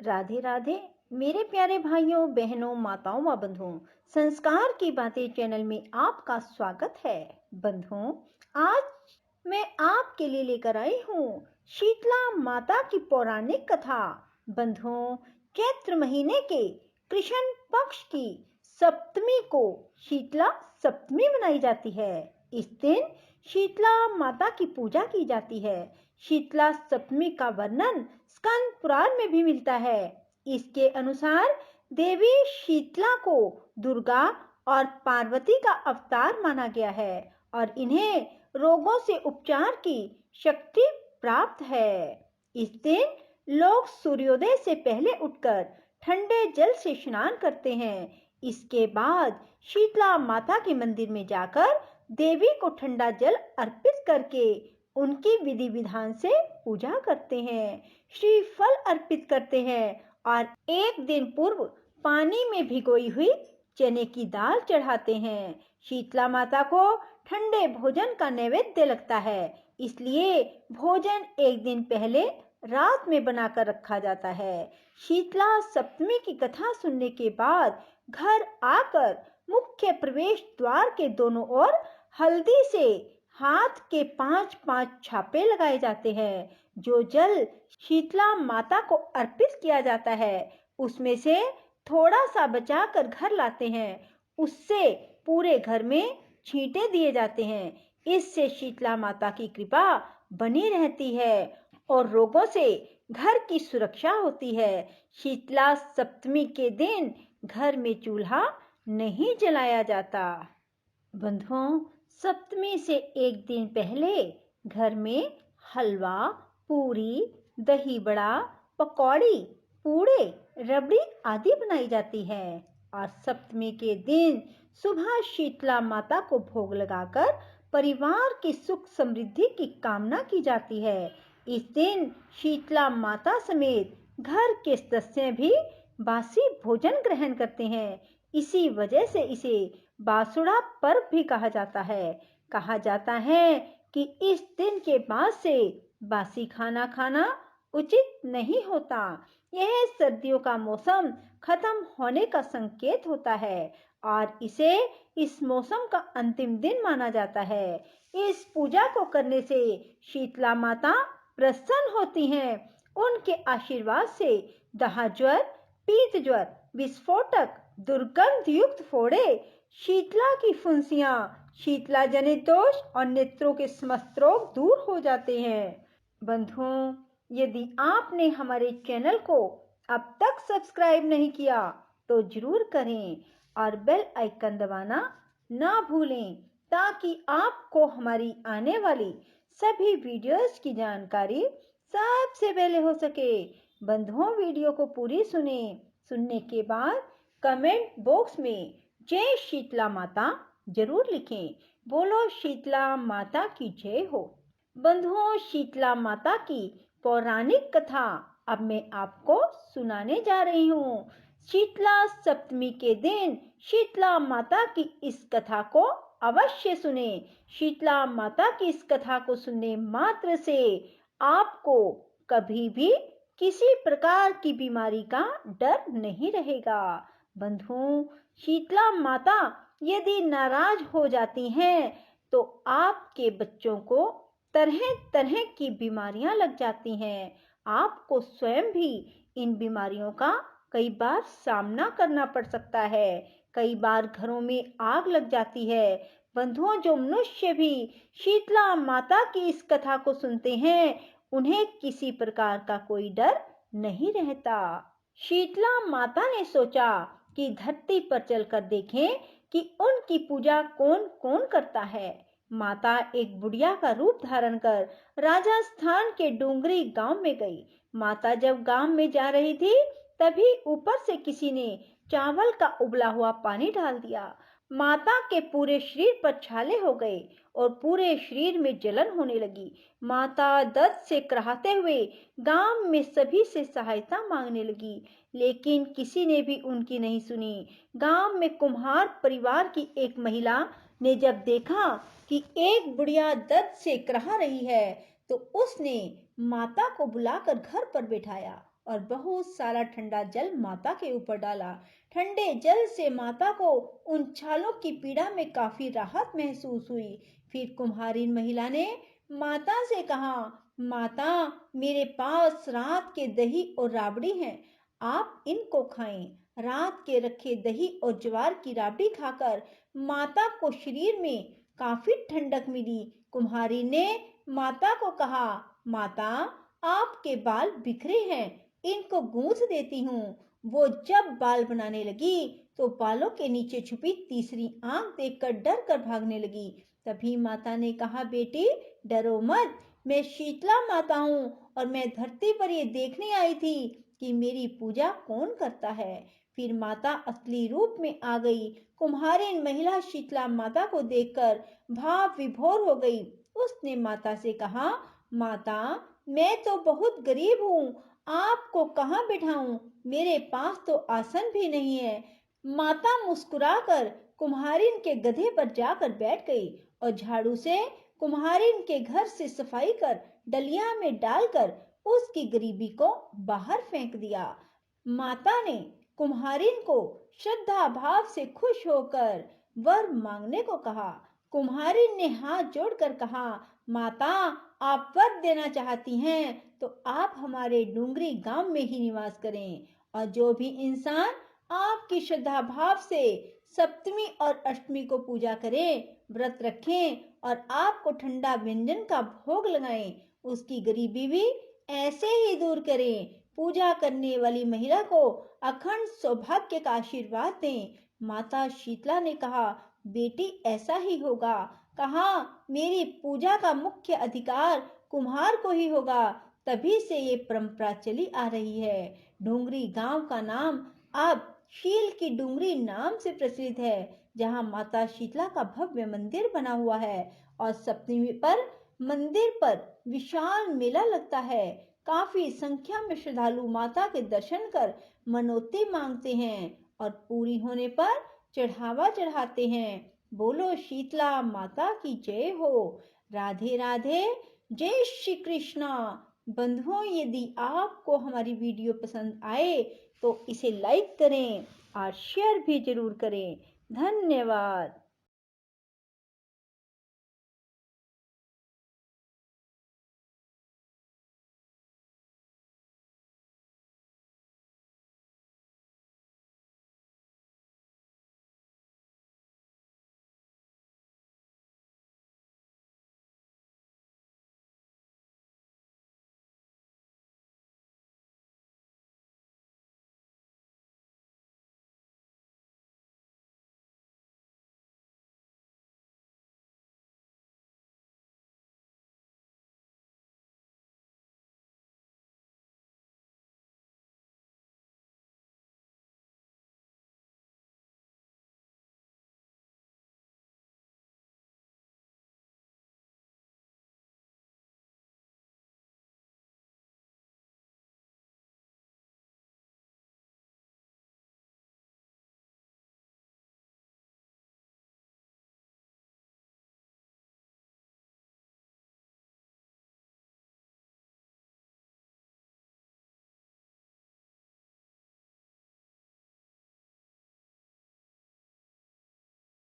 राधे राधे मेरे प्यारे भाइयों बहनों माताओं व बंधुओं, संस्कार की बातें चैनल में आपका स्वागत है। बंधुओं, आज मैं आपके लिए लेकर आई हूँ शीतला माता की पौराणिक कथा। बंधुओं, चैत्र महीने के कृष्ण पक्ष की सप्तमी को शीतला सप्तमी मनाई जाती है। इस दिन शीतला माता की पूजा की जाती है। शीतला सप्तमी का वर्णन स्कंद पुराण में भी मिलता है। इसके अनुसार देवी शीतला को दुर्गा और पार्वती का अवतार माना गया है और इन्हें रोगों से उपचार की शक्ति प्राप्त है। इस दिन लोग सूर्योदय से पहले उठकर ठंडे जल से स्नान करते हैं। इसके बाद शीतला माता के मंदिर में जाकर देवी को ठंडा जल अर्पित करके उनकी विधि विधान से पूजा करते हैं, श्रीफल अर्पित करते हैं और एक दिन पूर्व पानी में भिगोई हुई चने की दाल चढ़ाते हैं। शीतला माता को ठंडे भोजन का नैवेद्य लगता है, इसलिए भोजन एक दिन पहले रात में बनाकर रखा जाता है। शीतला सप्तमी की कथा सुनने के बाद घर आकर मुख्य प्रवेश द्वार के दोनों ओर हल्दी से हाथ के 5-5 छापे लगाए जाते हैं। जो जल शीतला माता को अर्पित किया जाता है उसमें से थोड़ा सा बचाकर घर लाते हैं। उससे पूरे घर में छींटे दिए जाते हैं। इससे शीतला माता की कृपा बनी रहती है और रोगों से घर की सुरक्षा होती है। शीतला सप्तमी के दिन घर में चूल्हा नहीं जलाया जाता। बंधुओं, सप्तमी से एक दिन पहले घर में हलवा, पूरी, दही बड़ा, पकौड़ी, पूड़े, रबड़ी आदि बनाई जाती है और सप्तमी के दिन सुबह शीतला माता को भोग लगाकर परिवार की सुख समृद्धि की कामना की जाती है। इस दिन शीतला माता समेत घर के सदस्य भी बासी भोजन ग्रहण करते हैं। इसी वजह से इसे बासुड़ा पर्व भी कहा जाता है। कहा जाता है कि इस दिन के बाद से बासी खाना खाना उचित नहीं होता। यह सर्दियों का मौसम खत्म होने का संकेत होता है और इसे इस मौसम का अंतिम दिन माना जाता है। इस पूजा को करने से शीतला माता प्रसन्न होती हैं। उनके आशीर्वाद से दाह ज्वर, पीत ज्वर, विस्फोटक, दुर्गंध युक्त फोड़े, शीतला की फुंसियां, शीतला जनित दोष और नेत्रों के समस्त रोग दूर हो जाते हैं। बंधुओं, यदि आपने हमारे चैनल को अब तक सब्सक्राइब नहीं किया तो जरूर करें और बेल आइकन दबाना ना भूलें ताकि आपको हमारी आने वाली सभी वीडियोस की जानकारी सबसे पहले हो सके। बंधुओं, वीडियो को पूरी सुनने के बाद कमेंट बॉक्स में जय शीतला माता जरूर लिखें। बोलो शीतला माता की जय हो। बंधुओं, शीतला माता की पौराणिक कथा अब मैं आपको सुनाने जा रही हूँ। शीतला सप्तमी के दिन शीतला माता की इस कथा को अवश्य सुने। शीतला माता की इस कथा को सुनने मात्र से आपको कभी भी किसी प्रकार की बीमारी का डर नहीं रहेगा। बंधुओं, शीतला माता यदि नाराज हो जाती हैं तो आपके बच्चों को तरह तरह की बीमारियां लग जाती हैं। आपको स्वयं भी इन बीमारियों का कई बार सामना करना पड़ सकता है। कई बार घरों में आग लग जाती है। बंधुओं, जो मनुष्य भी शीतला माता की इस कथा को सुनते हैं उन्हें किसी प्रकार का कोई डर नहीं रहता। शीतला माता ने सोचा कि धरती पर चलकर देखें कि उनकी पूजा कौन कौन करता है। माता एक बुढ़िया का रूप धारण कर राजस्थान के डूंगरी गांव में गई। माता जब गांव में जा रही थी तभी ऊपर से किसी ने चावल का उबला हुआ पानी डाल दिया। माता के पूरे शरीर पर छाले हो गए और पूरे शरीर में जलन होने लगी। माता दर्द से कराहते हुए गांव में सभी से सहायता मांगने लगी, लेकिन किसी ने भी उनकी नहीं सुनी। गांव में कुम्हार परिवार की एक महिला ने जब देखा कि एक बुढ़िया दर्द से कराह रही है तो उसने माता को बुलाकर घर पर बिठाया और बहुत सारा ठंडा जल माता के ऊपर डाला। ठंडे जल से माता को उन छालों की पीड़ा में काफी राहत महसूस हुई। फिर कुम्हारिन महिला ने माता से कहा, माता, मेरे पास रात के दही और राबड़ी हैं, आप इनको खाएं। रात के रखे दही और ज्वार की राबड़ी खाकर माता को शरीर में काफी ठंडक मिली। कुम्हारी ने माता को कहा, माता, आपके बाल बिखरे हैं, इनको गूंथ देती हूँ। वो जब बाल बनाने लगी तो बालों के नीचे छुपी तीसरी आंख देखकर डर कर भागने लगी। तभी माता ने कहा, बेटी डरो मत, मैं शीतला माता हूँ और मैं धरती पर ये देखने आई थी कि मेरी पूजा कौन करता है। फिर माता असली रूप में आ गई। कुम्हारिन महिला शीतला माता को देखकर भाव विभोर हो गई। उसने माता से कहा, माता, मैं तो बहुत गरीब हूँ, आपको कहाँ बिठाऊं? मेरे पास तो आसन भी नहीं है। माता मुस्कुराकर कुम्हारिन के गधे पर जाकर बैठ गई और झाड़ू से कुम्हारिन के घर से सफाई कर डलिया में डालकर उसकी गरीबी को बाहर फेंक दिया। माता ने कुम्हारिन को श्रद्धा भाव से खुश होकर वर मांगने को कहा। कुम्हारिन ने हाथ जोड़कर कहा, माता, आप वर देना चाहती हैं तो आप हमारे डूंगरी गांव में ही निवास करें, और जो भी इंसान आपकी श्रद्धा भाव से सप्तमी और अष्टमी को पूजा करें, व्रत रखें और आपको ठंडा व्यंजन का भोग लगाएं, उसकी गरीबी भी ऐसे ही दूर करें। पूजा करने वाली महिला को अखंड सौभाग्य का आशीर्वाद दें। माता शीतला ने कहा, बेटी ऐसा ही होगा। कहा, मेरी पूजा का मुख्य अधिकार कुम्हार को ही होगा। तभी से ये परंपरा चली आ रही है। डूंगरी गांव का नाम अब शील की डूंगरी नाम से प्रसिद्ध है, जहां माता शीतला का भव्य मंदिर बना हुआ है और सप्तमी पर मंदिर पर विशाल मेला लगता है। काफी संख्या में श्रद्धालु माता के दर्शन कर मनौती मांगते हैं और पूरी होने पर चढ़ावा चढ़ाते हैं। बोलो शीतला माता की जय हो। राधे राधे। जय श्री कृष्णा। बंधुओं, यदि आपको हमारी वीडियो पसंद आए तो इसे लाइक करें और शेयर भी जरूर करें। धन्यवाद।